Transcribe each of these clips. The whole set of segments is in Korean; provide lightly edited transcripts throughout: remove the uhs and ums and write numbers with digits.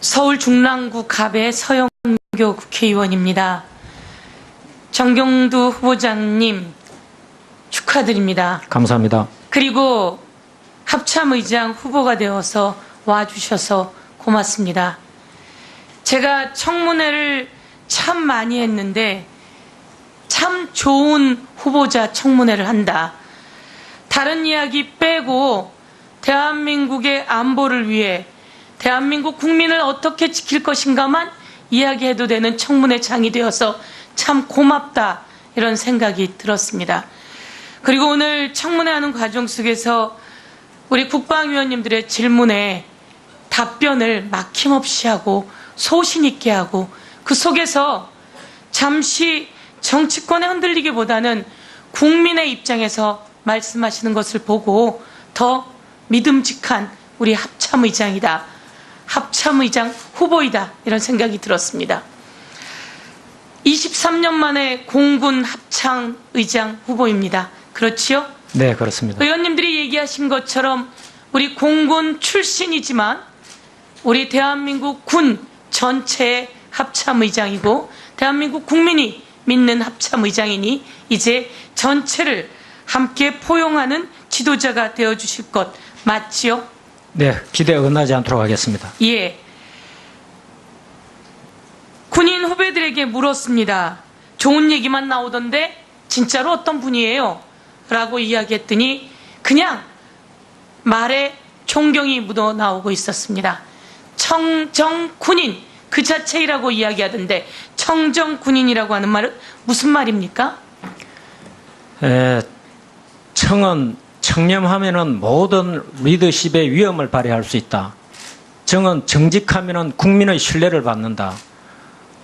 서울 중랑구 갑의 서영교 국회의원입니다. 정경두 후보자님 축하드립니다. 감사합니다. 그리고 합참의장 후보가 되어서 와주셔서 고맙습니다. 제가 청문회를 참 많이 했는데 참 좋은 후보자 청문회를 한다. 다른 이야기 빼고 대한민국의 안보를 위해 대한민국 국민을 어떻게 지킬 것인가만 이야기해도 되는 청문회장이 되어서 참 고맙다, 이런 생각이 들었습니다. 그리고 오늘 청문회하는 과정 속에서 우리 국방위원님들의 질문에 답변을 막힘없이 하고 소신 있게 하고 그 속에서 잠시 정치권에 흔들리기보다는 국민의 입장에서 말씀하시는 것을 보고 더 믿음직한 우리 합참의장이다, 합참의장 후보이다, 이런 생각이 들었습니다. 23년 만에 공군 합참의장 후보입니다. 그렇지요? 네, 그렇습니다. 의원님들이 얘기하신 것처럼 우리 공군 출신이지만 우리 대한민국 군 전체의 합참의장이고 대한민국 국민이 믿는 합참의장이니 이제 전체를 함께 포용하는 지도자가 되어주실 것 맞지요? 네, 기대에 어긋나지 않도록 하겠습니다. 예. 군인 후배들에게 물었습니다. 좋은 얘기만 나오던데 진짜로 어떤 분이에요? 라고 이야기했더니 그냥 말에 존경이 묻어나오고 있었습니다. 청정군인 그 자체이라고 이야기하던데 청정군인이라고 하는 말은 무슨 말입니까? 청은 청렴하면은 모든 리더십의 위엄을 발휘할 수 있다. 정은 정직하면은 국민의 신뢰를 받는다.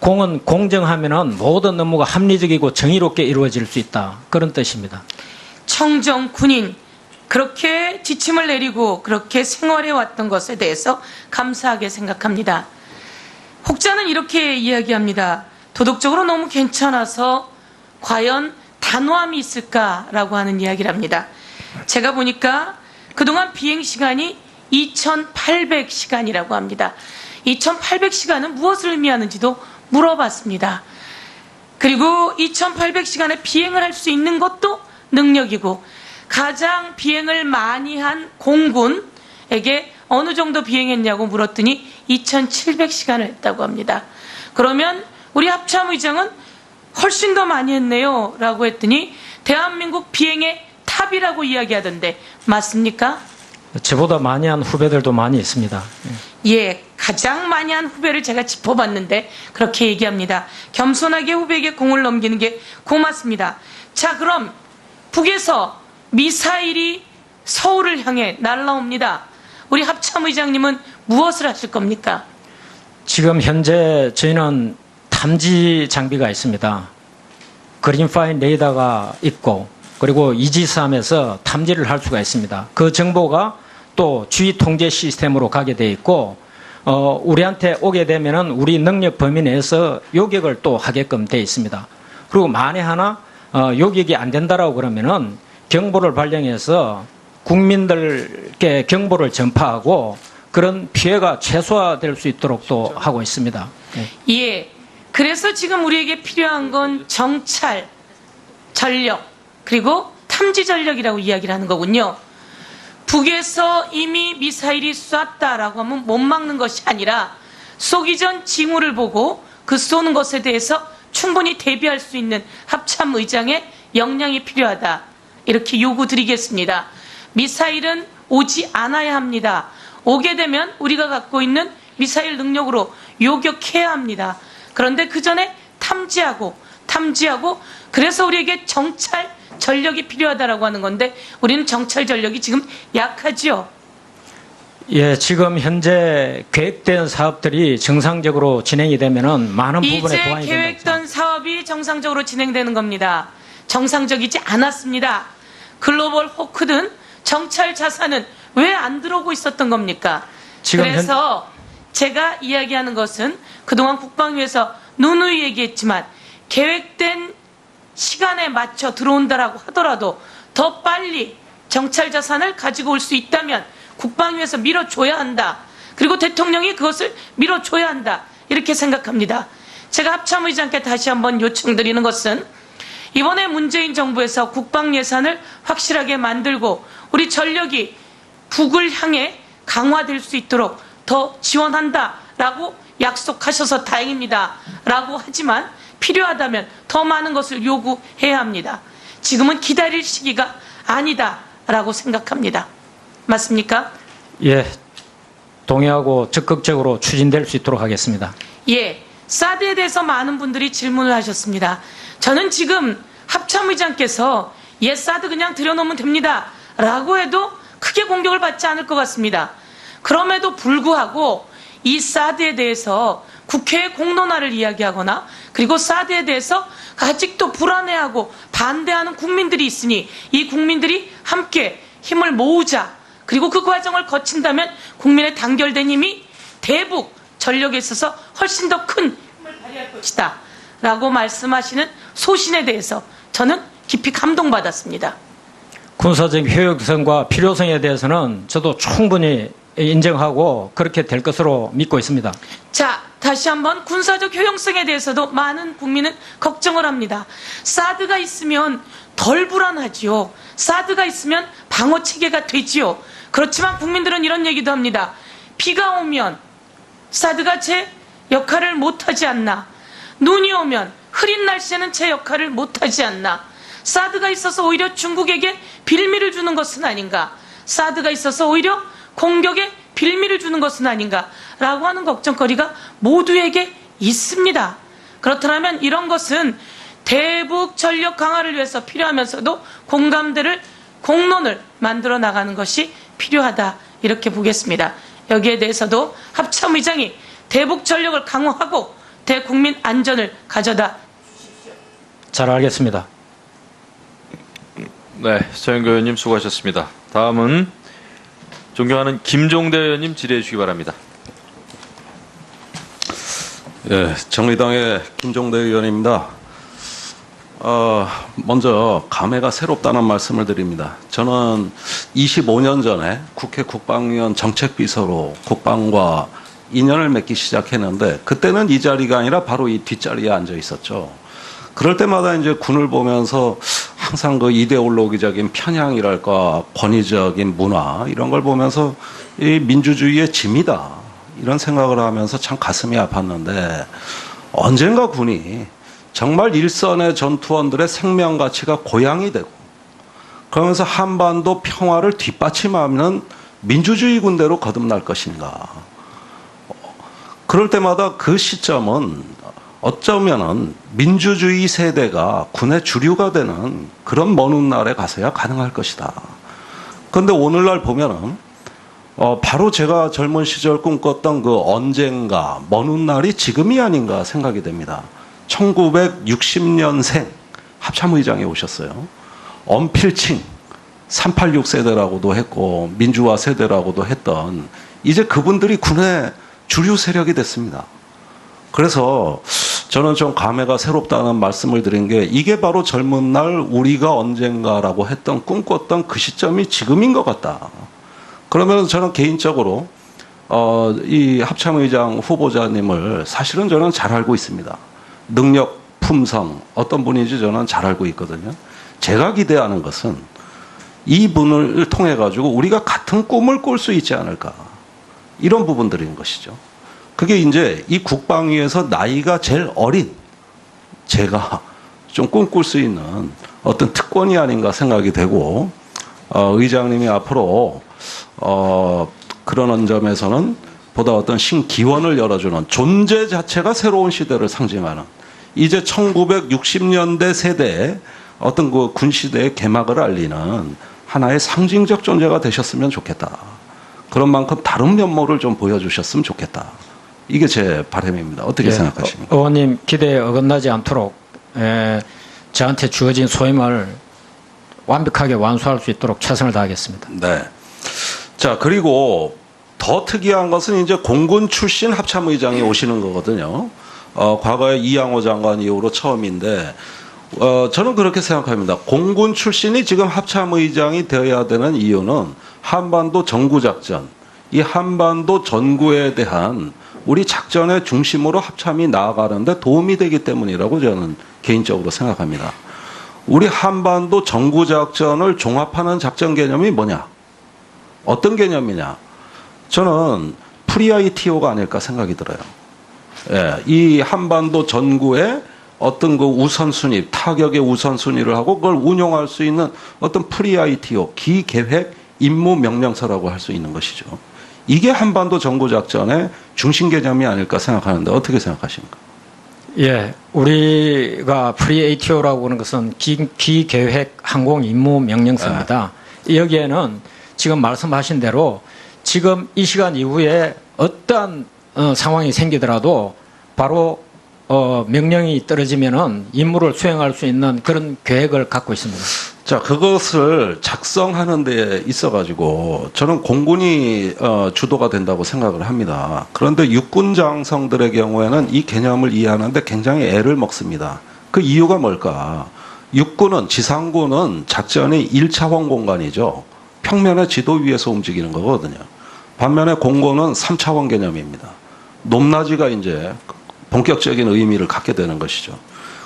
공은 공정하면은 모든 업무가 합리적이고 정의롭게 이루어질 수 있다. 그런 뜻입니다. 청정군인, 그렇게 지침을 내리고 그렇게 생활해 왔던 것에 대해서 감사하게 생각합니다. 혹자는 이렇게 이야기합니다. 도덕적으로 너무 괜찮아서 과연 단호함이 있을까라고 하는 이야기를 합니다. 제가 보니까 그동안 비행시간이 2800시간이라고 합니다. 2800시간은 무엇을 의미하는지도 물어봤습니다. 그리고 2800시간에 비행을 할 수 있는 것도 능력이고 가장 비행을 많이 한 공군에게 어느 정도 비행했냐고 물었더니 2700시간을 했다고 합니다. 그러면 우리 합참의장은 훨씬 더 많이 했네요 라고 했더니 대한민국 비행의 탑이라고 이야기하던데 맞습니까? 저보다 많이 한 후배들도 많이 있습니다. 예, 가장 많이 한 후배를 제가 짚어봤는데 그렇게 얘기합니다. 겸손하게 후배에게 공을 넘기는 게 고맙습니다. 자, 그럼 북에서 미사일이 서울을 향해 날아옵니다. 우리 합참의장님은 무엇을 하실 겁니까? 지금 현재 저희는 탐지 장비가 있습니다. 그린파인 레이더가 있고 그리고 이지스함에서 탐지를 할 수가 있습니다. 그 정보가 또 주의 통제 시스템으로 가게 돼 있고 우리한테 오게 되면은 우리 능력 범위 내에서 요격을 또 하게끔 돼 있습니다. 그리고 만에 하나 요격이 안 된다라고 그러면은 경보를 발령해서 국민들께 경보를 전파하고 그런 피해가 최소화될 수 있도록 또 하고 있습니다. 예. 그래서 지금 우리에게 필요한 건 정찰, 전력, 그리고 탐지 전력이라고 이야기를 하는 거군요. 북에서 이미 미사일이 쐈다라고 하면 못 막는 것이 아니라 쏘기 전 징후를 보고 그 쏘는 것에 대해서 충분히 대비할 수 있는 합참의장의 역량이 필요하다. 이렇게 요구드리겠습니다. 미사일은 오지 않아야 합니다. 오게 되면 우리가 갖고 있는 미사일 능력으로 요격해야 합니다. 그런데 그 전에 탐지하고 그래서 우리에게 정찰 전력이 필요하다라고 하는 건데 우리는 정찰 전력이 지금 약하지요. 예, 지금 현재 계획된 사업들이 정상적으로 진행이 되면은 많은 부분에 이제 보완이 된다. 계획된 사업이 정상적으로 진행되는 겁니다. 정상적이지 않았습니다. 글로벌 호크든 정찰 자산은 왜 안 들어오고 있었던 겁니까? 그래서 제가 이야기하는 것은 그동안 국방위에서 누누이 얘기했지만 계획된 시간에 맞춰 들어온다라고 하더라도 더 빨리 정찰 자산을 가지고 올 수 있다면 국방위에서 밀어줘야 한다. 그리고 대통령이 그것을 밀어줘야 한다. 이렇게 생각합니다. 제가 합참의장께 다시 한번 요청드리는 것은 이번에 문재인 정부에서 국방 예산을 확실하게 만들고 우리 전력이 북을 향해 강화될 수 있도록 더 지원한다라고 약속하셔서 다행입니다. 라고 하지만 필요하다면 더 많은 것을 요구해야 합니다. 지금은 기다릴 시기가 아니다라고 생각합니다. 맞습니까? 예, 동의하고 적극적으로 추진될 수 있도록 하겠습니다. 예, 사드에 대해서 많은 분들이 질문을 하셨습니다. 저는 지금 합참의장께서 예, 사드 그냥 들여놓으면 됩니다. 라고 해도 크게 공격을 받지 않을 것 같습니다. 그럼에도 불구하고 이 사드에 대해서 국회의 공론화를 이야기하거나 그리고 사드에 대해서 아직도 불안해하고 반대하는 국민들이 있으니 이 국민들이 함께 힘을 모으자. 그리고 그 과정을 거친다면 국민의 단결된 힘이 대북 전력에 있어서 훨씬 더 큰 힘을 발휘할 것이다. 라고 말씀하시는 소신에 대해서 저는 깊이 감동받았습니다. 군사적 효용성과 필요성에 대해서는 저도 충분히 인정하고 그렇게 될 것으로 믿고 있습니다. 자, 다시 한번 군사적 효용성에 대해서도 많은 국민은 걱정을 합니다. 사드가 있으면 덜 불안하지요. 사드가 있으면 방어 체계가 되지요. 그렇지만 국민들은 이런 얘기도 합니다. 비가 오면 사드가 제 역할을 못하지 않나. 눈이 오면 흐린 날씨에는 제 역할을 못하지 않나. 사드가 있어서 오히려 중국에게 빌미를 주는 것은 아닌가. 사드가 있어서 오히려 공격에 빌미를 주는 것은 아닌가 라고 하는 걱정거리가 모두에게 있습니다. 그렇다면 이런 것은 대북 전력 강화를 위해서 필요하면서도 공론을 만들어 나가는 것이 필요하다 이렇게 보겠습니다. 여기에 대해서도 합참의장이 대북 전력을 강화하고 대국민 안전을 가져다 잘 알겠습니다. 네, 서영교 의원님 수고하셨습니다. 다음은 존경하는 김종대 의원님 질의해 주시기 바랍니다. 예, 정의당의 김종대 의원입니다. 먼저 감회가 새롭다는 말씀을 드립니다. 저는 25년 전에 국회 국방위원 정책비서로 국방과 인연을 맺기 시작했는데 그때는 이 자리가 아니라 바로 이 뒷자리에 앉아 있었죠. 그럴 때마다 이제 군을 보면서 항상 그 이데올로기적인 편향이랄까 권위적인 문화 이런 걸 보면서 이 민주주의의 짐이다 이런 생각을 하면서 참 가슴이 아팠는데 언젠가 군이 정말 일선의 전투원들의 생명 가치가 고양이 되고 그러면서 한반도 평화를 뒷받침하는 민주주의 군대로 거듭날 것인가. 그럴 때마다 그 시점은 어쩌면은 민주주의 세대가 군의 주류가 되는 그런 먼 훗날에 가서야 가능할 것이다. 그런데 오늘날 보면은 바로 제가 젊은 시절 꿈꿨던 그 언젠가 먼 훗날이 지금이 아닌가 생각이 됩니다. 1960년생 합참의장에 오셨어요. 언필칭 386 세대라고도 했고 민주화 세대라고도 했던 이제 그분들이 군의 주류 세력이 됐습니다. 그래서 저는 좀 감회가 새롭다는 말씀을 드린 게 이게 바로 젊은 날 우리가 언젠가라고 했던 꿈꿨던 그 시점이 지금인 것 같다. 그러면 저는 개인적으로 이 합참의장 후보자님을 사실은 저는 잘 알고 있습니다. 능력, 품성 어떤 분인지 저는 잘 알고 있거든요. 제가 기대하는 것은 이분을 통해 가지고 우리가 같은 꿈을 꿀 수 있지 않을까 이런 부분들인 것이죠. 그게 이제 이 국방위에서 나이가 제일 어린 제가 좀 꿈꿀 수 있는 어떤 특권이 아닌가 생각이 되고 의장님이 앞으로 그런 점에서는 보다 어떤 신기원을 열어주는 존재 자체가 새로운 시대를 상징하는 이제 1960년대 세대의 어떤 그 군 시대의 개막을 알리는 하나의 상징적 존재가 되셨으면 좋겠다. 그런 만큼 다른 면모를 좀 보여주셨으면 좋겠다. 이게 제 바람입니다. 어떻게 생각하십니까? 의원님 기대에 어긋나지 않도록 저한테 주어진 소임을 완벽하게 완수할 수 있도록 최선을 다하겠습니다. 네. 자, 그리고 더 특이한 것은 이제 공군 출신 합참의장이 오시는 거거든요. 과거에 이양호 장관 이후로 처음인데, 저는 그렇게 생각합니다. 공군 출신이 지금 합참의장이 되어야 되는 이유는 한반도 정구작전, 이 한반도 전구에 대한 우리 작전의 중심으로 합참이 나아가는데 도움이 되기 때문이라고 저는 개인적으로 생각합니다. 우리 한반도 전구작전을 종합하는 작전 개념이 뭐냐? 어떤 개념이냐? 저는 프리ITO가 아닐까 생각이 들어요. 예, 이 한반도 전구에 어떤 그 우선순위, 타격의 우선순위를 하고 그걸 운용할 수 있는 어떤 프리ITO, 기계획 임무 명령서라고 할 수 있는 것이죠. 이게 한반도 전구작전의 중심 개념이 아닐까 생각하는데 어떻게 생각하십니까? 예, 우리가 프리ATO라고 하는 것은 기계획 항공 임무 명령서입니다. 여기에는 지금 말씀하신 대로 지금 이 시간 이후에 어떠한 상황이 생기더라도 바로 명령이 떨어지면은 임무를 수행할 수 있는 그런 계획을 갖고 있습니다. 자, 그것을 작성하는 데 있어가지고 저는 공군이 주도가 된다고 생각을 합니다. 그런데 육군 장성들의 경우에는 이 개념을 이해하는데 굉장히 애를 먹습니다. 그 이유가 뭘까? 육군은, 지상군은 작전의 1차원 공간이죠. 평면의 지도 위에서 움직이는 거거든요. 반면에 공군은 3차원 개념입니다. 높낮이가 이제 본격적인 의미를 갖게 되는 것이죠.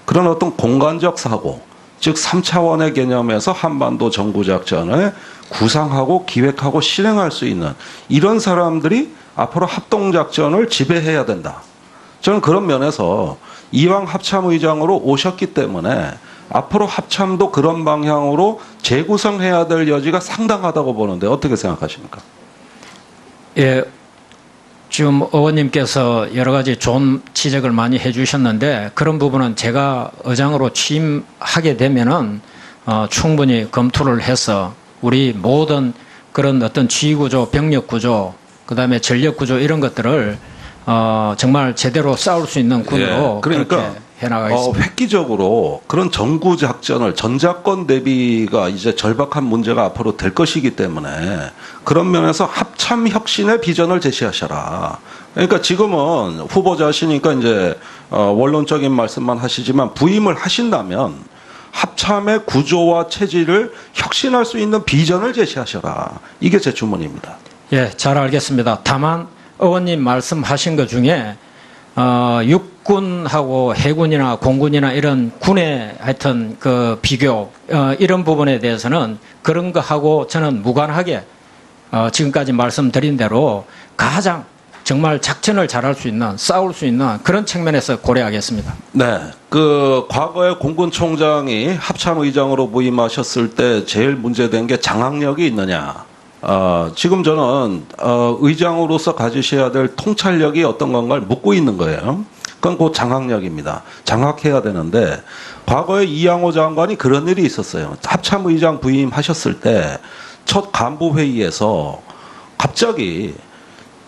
그런 어떤 공간적 사고, 즉 3차원의 개념에서 한반도 전구작전을 구상하고 기획하고 실행할 수 있는 이런 사람들이 앞으로 합동작전을 지배해야 된다. 저는 그런 면에서 이왕 합참의장으로 오셨기 때문에 앞으로 합참도 그런 방향으로 재구성해야 될 여지가 상당하다고 보는데 어떻게 생각하십니까? 예, 지금 의원님께서 여러 가지 좋은 지적을 많이 해주셨는데 그런 부분은 제가 의장으로 취임하게 되면은 충분히 검토를 해서 우리 모든 그런 어떤 지휘구조, 병력구조, 그다음에 전력구조 이런 것들을 정말 제대로 싸울 수 있는 군으로 그러니까 그렇게 해나가겠습니다. 획기적으로 그런 전구 작전을 전작권 대비가 이제 절박한 문제가 앞으로 될 것이기 때문에 그런 면에서 합참 혁신의 비전을 제시하셔라. 그러니까 지금은 후보자시니까 이제 원론적인 말씀만 하시지만 부임을 하신다면 합참의 구조와 체질을 혁신할 수 있는 비전을 제시하셔라. 이게 제 주문입니다. 예, 잘 알겠습니다. 다만 의원님 말씀하신 것 중에 육군하고 해군이나 공군이나 이런 군의 하여튼 그 비교 이런 부분에 대해서는 그런 거하고 저는 무관하게 지금까지 말씀드린 대로 가장 정말 작전을 잘할 수 있는 싸울 수 있는 그런 측면에서 고려하겠습니다. 네, 그 과거에 공군총장이 합참의장으로 부임하셨을 때 제일 문제된 게 장악력이 있느냐. 지금 저는 의장으로서 가지셔야 될 통찰력이 어떤 건가를 묻고 있는 거예요. 그건 곧 장악력입니다. 장악해야 되는데 과거에 이양호 장관이 그런 일이 있었어요. 합참의장 부임하셨을 때 첫 간부회의에서 갑자기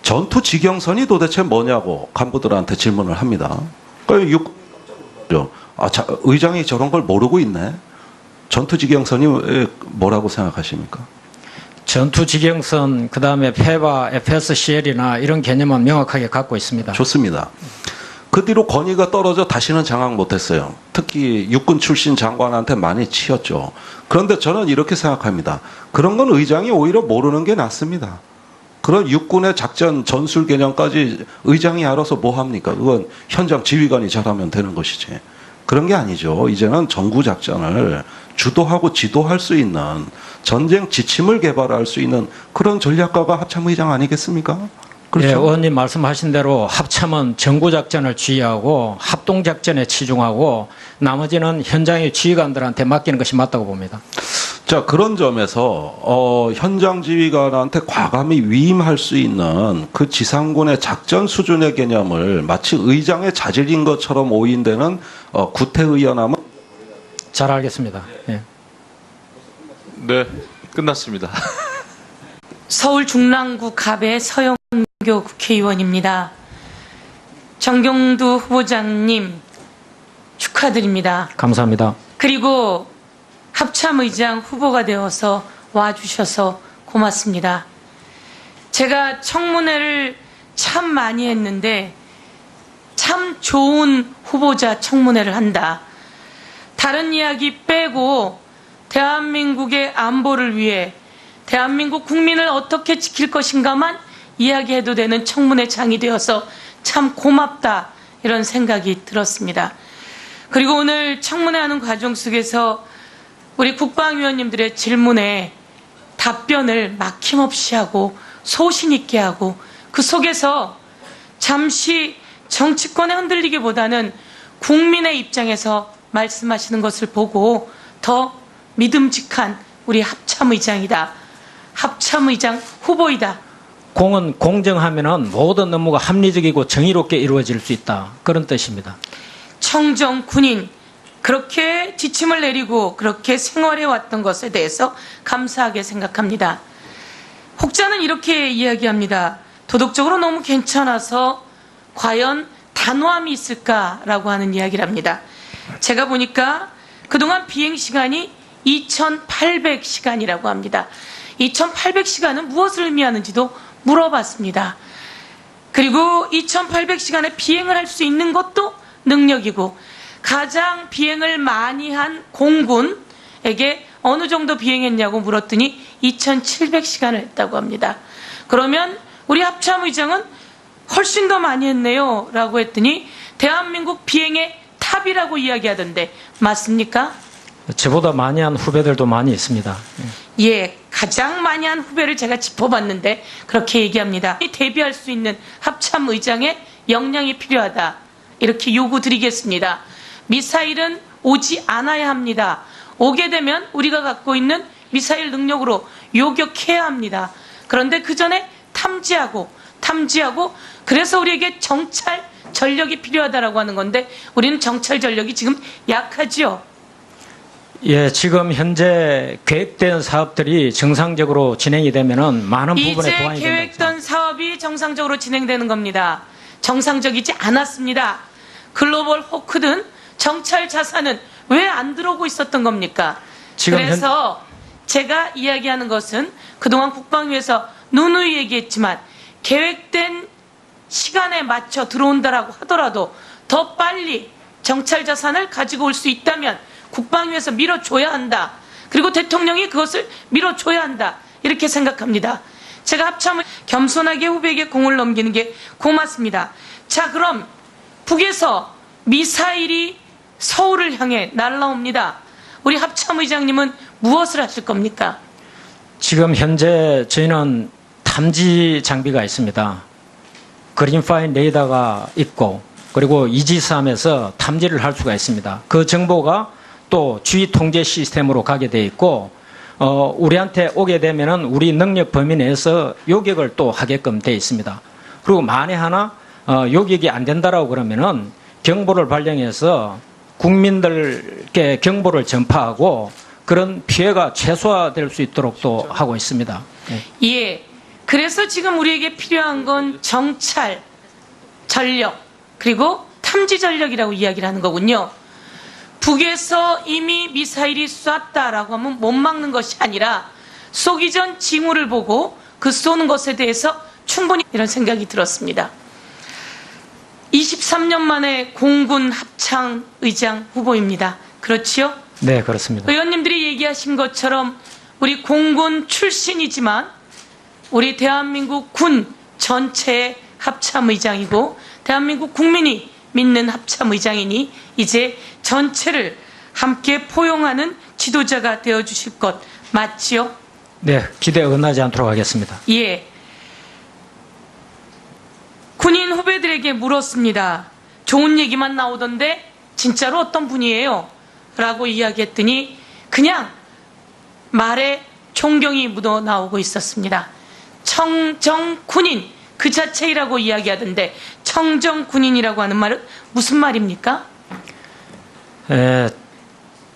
전투 지경선이 도대체 뭐냐고 간부들한테 질문을 합니다. 그러니까 의장이 저런 걸 모르고 있네. 전투 지경선이 뭐라고 생각하십니까? 전투지경선, 그 다음에 페바, FSCL이나 이런 개념은 명확하게 갖고 있습니다. 좋습니다. 그 뒤로 권위가 떨어져 다시는 장악 못했어요. 특히 육군 출신 장관한테 많이 치였죠. 그런데 저는 이렇게 생각합니다. 그런 건 의장이 오히려 모르는 게 낫습니다. 그런 육군의 작전 전술 개념까지 의장이 알아서 뭐 합니까? 그건 현장 지휘관이 잘하면 되는 것이지. 그런 게 아니죠. 이제는 전구 작전을 주도하고 지도할 수 있는 전쟁 지침을 개발할 수 있는 그런 전략가가 합참의장 아니겠습니까? 그렇죠. 예, 의원님 말씀하신 대로 합참은 전구작전을 지휘하고 합동작전에 치중하고 나머지는 현장의 지휘관들한테 맡기는 것이 맞다고 봅니다. 자, 그런 점에서 현장 지휘관한테 과감히 위임할 수 있는 그 지상군의 작전 수준의 개념을 마치 의장의 자질인 것처럼 오인되는 구태의연함은 잘 알겠습니다. 예. 네, 끝났습니다. 서울 중랑구 갑의 서영교 국회의원입니다. 정경두 후보자님 축하드립니다. 감사합니다. 그리고 합참의장 후보가 되어서 와주셔서 고맙습니다. 제가 청문회를 참 많이 했는데 참 좋은 후보자 청문회를 한다. 다른 이야기 빼고 대한민국의 안보를 위해 대한민국 국민을 어떻게 지킬 것인가만 이야기해도 되는 청문회 장이 되어서 참 고맙다 이런 생각이 들었습니다. 그리고 오늘 청문회하는 과정 속에서 우리 국방위원님들의 질문에 답변을 막힘없이 하고 소신 있게 하고 그 속에서 잠시 정치권에 흔들리기보다는 국민의 입장에서 말씀하시는 것을 보고 더 믿음직한 우리 합참의장이다. 합참의장 후보이다. 공은 공정하면은 모든 업무가 합리적이고 정의롭게 이루어질 수 있다. 그런 뜻입니다. 청정 군인 그렇게 지침을 내리고 그렇게 생활해 왔던 것에 대해서 감사하게 생각합니다. 혹자는 이렇게 이야기합니다. 도덕적으로 너무 괜찮아서 과연 단호함이 있을까라고 하는 이야기를 합니다. 제가 보니까 그동안 비행시간이 2,800시간이라고 합니다. 2,800시간은 무엇을 의미하는지도 물어봤습니다. 그리고 2,800시간의 비행을 할 수 있는 것도 능력이고 가장 비행을 많이 한 공군에게 어느 정도 비행했냐고 물었더니 2,700시간을 했다고 합니다. 그러면 우리 합참의장은 훨씬 더 많이 했네요 라고 했더니 대한민국 비행의 탑이라고 이야기하던데 맞습니까? 저보다 많이 한 후배들도 많이 있습니다. 예, 가장 많이 한 후배를 제가 짚어봤는데 그렇게 얘기합니다. 대비할 수 있는 합참의장의 역량이 필요하다. 이렇게 요구드리겠습니다. 미사일은 오지 않아야 합니다. 오게 되면 우리가 갖고 있는 미사일 능력으로 요격해야 합니다. 그런데 그 전에 탐지하고 그래서 우리에게 정찰 전력이 필요하다라고 하는 건데 우리는 정찰 전력이 지금 약하지요. 예, 지금 현재 계획된 사업들이 정상적으로 진행이 되면은 많은 부분에 이제 보완이 된다. 계획된 사업이 정상적으로 진행되는 겁니다. 정상적이지 않았습니다. 글로벌 호크든 정찰 자산은 왜 안 들어오고 있었던 겁니까? 지금 그래서 제가 이야기하는 것은 그동안 국방위에서 누누이 얘기했지만 계획된 시간에 맞춰 들어온다라고 하더라도 더 빨리 정찰 자산을 가지고 올 수 있다면 국방위에서 밀어줘야 한다. 그리고 대통령이 그것을 밀어줘야 한다. 이렇게 생각합니다. 제가 합참을 겸손하게 후배에게 공을 넘기는 게 고맙습니다. 자, 그럼 북에서 미사일이 서울을 향해 날라옵니다. 우리 합참의장님은 무엇을 하실 겁니까? 지금 현재 저희는 탐지 장비가 있습니다. 그린파인 레이더가 있고 그리고 이지스함에서 탐지를 할 수가 있습니다. 그 정보가 또 주의 통제 시스템으로 가게 돼 있고 우리한테 오게 되면은 우리 능력 범위 내에서 요격을 또 하게끔 돼 있습니다. 그리고 만에 하나 요격이 안 된다라고 그러면은 경보를 발령해서 국민들께 경보를 전파하고 그런 피해가 최소화될 수 있도록 또 하고 있습니다. 예. 그래서 지금 우리에게 필요한 건 정찰, 전력, 그리고 탐지 전력이라고 이야기를 하는 거군요. 북에서 이미 미사일이 쐈다라고 하면 못 막는 것이 아니라 쏘기 전 징후를 보고 그 쏘는 것에 대해서 충분히 이런 생각이 들었습니다. 23년 만에 공군 합창의장 후보입니다. 그렇지요? 네, 그렇습니다. 의원님들이 얘기하신 것처럼 우리 공군 출신이지만 우리 대한민국 군 전체의 합참의장이고 대한민국 국민이 믿는 합참의장이니 이제 전체를 함께 포용하는 지도자가 되어주실 것 맞지요? 네, 기대에 어긋나지 않도록 하겠습니다. 예. 군인 후배들에게 물었습니다. 좋은 얘기만 나오던데 진짜로 어떤 분이에요? 라고 이야기했더니 그냥 말에 존경이 묻어나오고 있었습니다. 청정군인 그 자체이라고 이야기하던데 청정군인이라고 하는 말은 무슨 말입니까?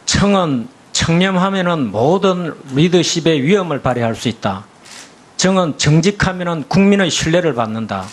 청은 청렴하면은 모든 리더십의 위험을 발휘할 수 있다. 정은 정직하면은 국민의 신뢰를 받는다.